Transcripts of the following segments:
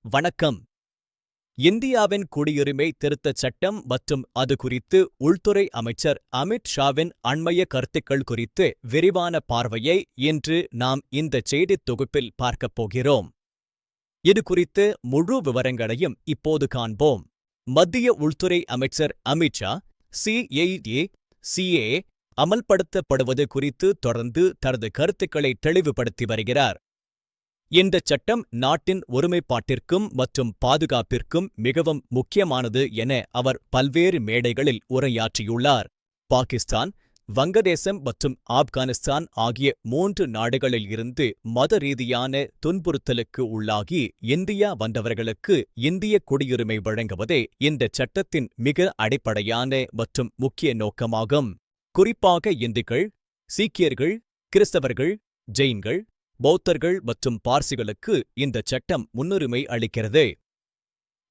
வணக்கம். இந்தியாவின் குடியுரிமை திருத்தச் சட்டம் மற்றும் அது குறித்து உள்துறை அமைச்சர் அமித் ஷாவின் அண்மைய கருத்துக்கள் குறித்து விரிவான பார்வையை இன்று நாம் இந்த செய்தித் தொகுப்பில் பார்க்கப் போகிறோம். இது குறித்து முழு விவரங்களையும் இப்போது காண்போம். மத்திய உள்துறை அமைச்சர் அமித் ஷா CAA அமல்படுத்தப்படுவது குறித்து தொடர்ந்து தனது கருத்துக்களை தெளிவுபடுத்தி வருகிறார். இந்தச் சட்டம் நாட்டின் ஒருமைப்பாட்டிற்கும் மற்றும் பாதுகாப்பிற்கும் மிகவும் முக்கியமானது என அவர் பல்வேறு மேடைகளில் உரையாற்றியுள்ளார். பாகிஸ்தான், வங்கதேசம் மற்றும் ஆப்கானிஸ்தான் ஆகிய 3 நாடுகளில் இருந்து மத ரீதியான துன்புறுத்தலுக்கு உள்ளாகி இந்தியா வந்தவர்களுக்கு இந்திய குடியுரிமை வழங்குவதே இந்தச் சட்டத்தின் மிக அடிப்படையான மற்றும் முக்கிய நோக்கமாகும். குறிப்பாக இந்துக்கள், சீக்கியர்கள், கிறிஸ்தவர்கள், ஜெயின்கள், பௌத்தர்கள் மற்றும் பார்சிகளுக்கு இந்தச் சட்டம் முன்னுரிமை அளிக்கிறது.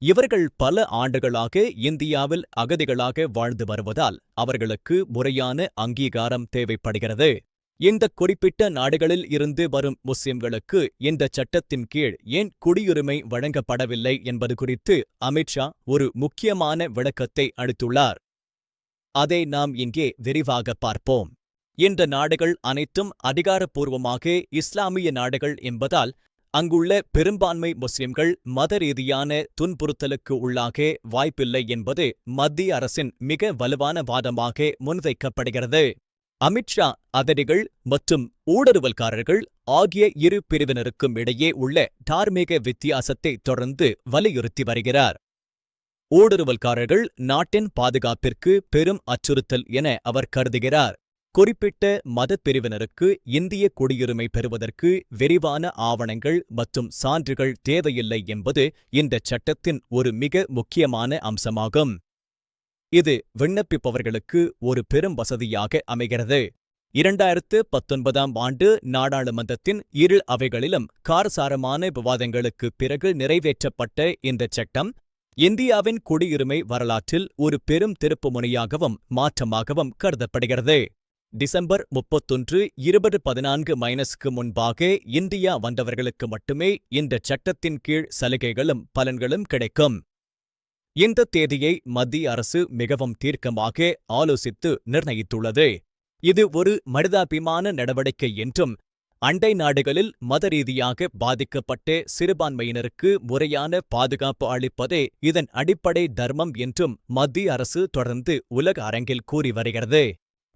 இவர்கள் பல ஆண்டுகளாக இந்தியாவில் அகதிகளாக வாழ்ந்து வருவதால் அவர்களுக்கு முறையான அங்கீகாரம் தேவைப்படுகிறது. இந்த குறிப்பிட்ட நாடுகளில் இருந்து வரும் முஸ்லிம்களுக்கு இந்தச் சட்டத்தின் கீழ் ஏன் குடியுரிமை வழங்கப்படவில்லை என்பது குறித்து அமித் ஷா ஒரு முக்கியமான விளக்கத்தை அளித்துள்ளார். அதை நாம் இங்கே விரிவாக பார்ப்போம். இந்த நாடுகள் அனைத்தும் அதிகாரப்பூர்வமாக இஸ்லாமிய நாடுகள் என்பதால் அங்குள்ள பெரும்பான்மை முஸ்லிம்கள் மத ரீதியான துன்புறுத்தலுக்கு உள்ளாக வாய்ப்பில்லை என்பது மத்திய அரசின் மிக வலுவான வாதமாக முன்வைக்கப்படுகிறது. அமித் ஷா அகதிகள் மற்றும் ஊடுருவல்காரர்கள் ஆகிய இரு பிரிவினருக்கும் இடையே உள்ள தார்மீக வித்தியாசத்தை தொடர்ந்து வலியுறுத்தி வருகிறார். ஊடுருவல்காரர்கள் நாட்டின் பாதுகாப்பிற்கு பெரும் அச்சுறுத்தல் என அவர் கருதுகிறார். குறிப்பிட்ட மதப்பிரிவினருக்கு இந்திய குடியுரிமை பெறுவதற்கு விரிவான ஆவணங்கள் மற்றும் சான்றுகள் தேவையில்லை என்பது இந்தச் சட்டத்தின் ஒரு மிக முக்கியமான அம்சமாகும். இது விண்ணப்பிப்பவர்களுக்கு ஒரு பெரும் வசதியாக அமைகிறது. 2019ஆம் ஆண்டு நாடாளுமன்றத்தின் இரு அவைகளிலும் காரசாரமான விவாதங்களுக்குப் பிறகு நிறைவேற்றப்பட்ட இந்தச் சட்டம் இந்தியாவின் குடியுரிமை வரலாற்றில் ஒரு பெரும் திருப்புமுனையாகவும் மாற்றமாகவும் கருதப்படுகிறது. டிசம்பர் 31, 2014 முன்பாக இந்தியா வந்தவர்களுக்கு மட்டுமே இந்தச் சட்டத்தின் கீழ் சலுகைகளும் பலன்களும் கிடைக்கும். இந்த தேதியை மத்திய அரசு மிகவும் தீர்க்கமாக ஆலோசித்து நிர்ணயித்துள்ளது. இது ஒரு மனிதாபிமான நடவடிக்கை என்றும் அண்டை நாடுகளில் மத ரீதியாக பாதிக்கப்பட்ட சிறுபான்மையினருக்கு முறையான பாதுகாப்பு அளிப்பதே இதன் அடிப்படை தர்மம் என்றும் மத்திய அரசு தொடர்ந்து உலக அரங்கில் கூறி வருகிறது.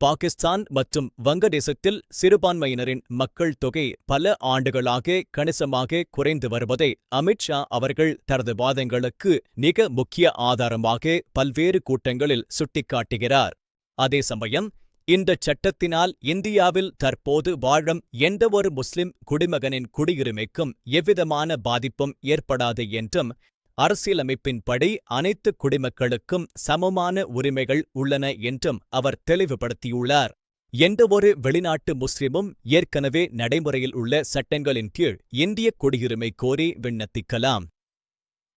பாகிஸ்தான் மற்றும் வங்கதேசத்தில் சிறுபான்மையினரின் மக்கள் தொகை பல ஆண்டுகளாக கணிசமாக குறைந்து வருவதை அமித் ஷா அவர்கள் தனது வாதங்களுக்கு மிக முக்கிய ஆதாரமாக பல்வேறு கூட்டங்களில் சுட்டிக்காட்டுகிறார். அதே சமயம் இந்தச் சட்டத்தினால் இந்தியாவில் தற்போது வாழும் எந்தவொரு முஸ்லிம் குடிமகனின் குடியுரிமைக்கும் எவ்விதமான பாதிப்பும் ஏற்படாது என்றும் அரசியலமைப்பின்படி அனைத்து குடிமக்களுக்கும் சமமான உரிமைகள் உள்ளன என்றும் அவர் தெளிவுபடுத்தியுள்ளார். எந்தவொரு வெளிநாட்டு முஸ்லிமும் ஏற்கனவே நடைமுறையில் உள்ள சட்டங்களின் கீழ் இந்திய குடியுரிமை கோரி விண்ணப்பிக்கலாம்.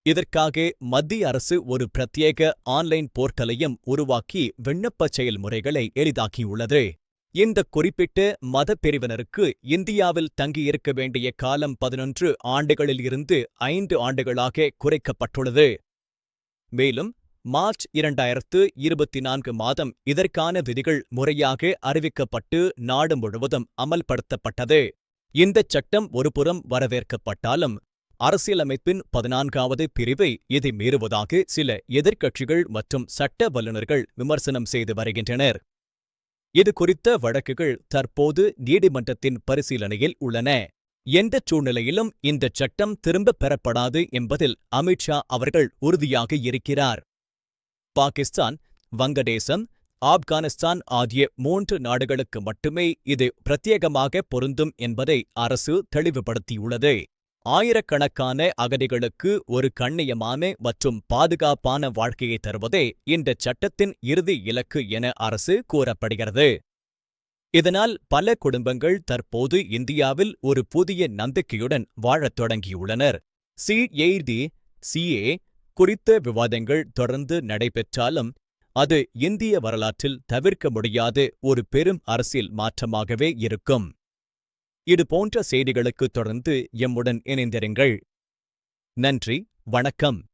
இதற்காக மத்திய அரசு ஒரு பிரத்யேக ஆன்லைன் போர்ட்டலையும் உருவாக்கி விண்ணப்ப செயல்முறைகளை எளிதாக்கியுள்ளது. இந்த குறிப்பிட்ட மதப்பிரிவினருக்கு இந்தியாவில் தங்கியிருக்க வேண்டிய காலம் 11 ஆண்டுகளில் இருந்து 5 ஆண்டுகளாக குறைக்கப்பட்டுள்ளது. மேலும் மார்ச் 2024 மாதம் இதற்கான விதிகள் முறையாக அறிவிக்கப்பட்டு நாடு முழுவதும் அமல்படுத்தப்பட்டது. இந்தச் சட்டம் ஒருபுறம் வரவேற்கப்பட்டாலும் அரசியலமைப்பின் 14வது பிரிவை இதை மீறுவதாக சில எதிர்க்கட்சிகள் மற்றும் சட்ட வல்லுநர்கள் விமர்சனம் செய்து வருகின்றனர். இது குறித்த வழக்குகள் தற்போது நீதிமன்றத்தின் பரிசீலனையில் உள்ளன. எந்தச் சூழ்நிலையிலும் இந்தச் சட்டம் திரும்பப் பெறப்படாது என்பதில் அமித் ஷா அவர்கள் உறுதியாக இருக்கிறார். பாகிஸ்தான், வங்கதேசம், ஆப்கானிஸ்தான் ஆகிய 3 நாடுகளுக்கு மட்டுமே இது பிரத்யேகமாக பொருந்தும் என்பதை அரசு தெளிவுபடுத்தியுள்ளது. ஆயிரக்கணக்கான அகதிகளுக்கு ஒரு கண்ணியமான மற்றும் பாதுகாப்பான வாழ்க்கையை தருவதே இந்தச் சட்டத்தின் இறுதி இலக்கு என அரசு கூறப்படுகிறது. இதனால் பல குடும்பங்கள் தற்போது இந்தியாவில் ஒரு புதிய நம்பிக்கையுடன் வாழத் தொடங்கியுள்ளனர். CAA குறித்த விவாதங்கள் தொடர்ந்து நடைபெற்றாலும் அது இந்திய வரலாற்றில் தவிர்க்க முடியாத ஒரு பெரும் அரசியல் மாற்றமாகவே இருக்கும். இது போன்ற செய்திகளுக்கு தொடர்ந்து எம்முடன் இணைந்திருங்கள். நன்றி. வணக்கம்.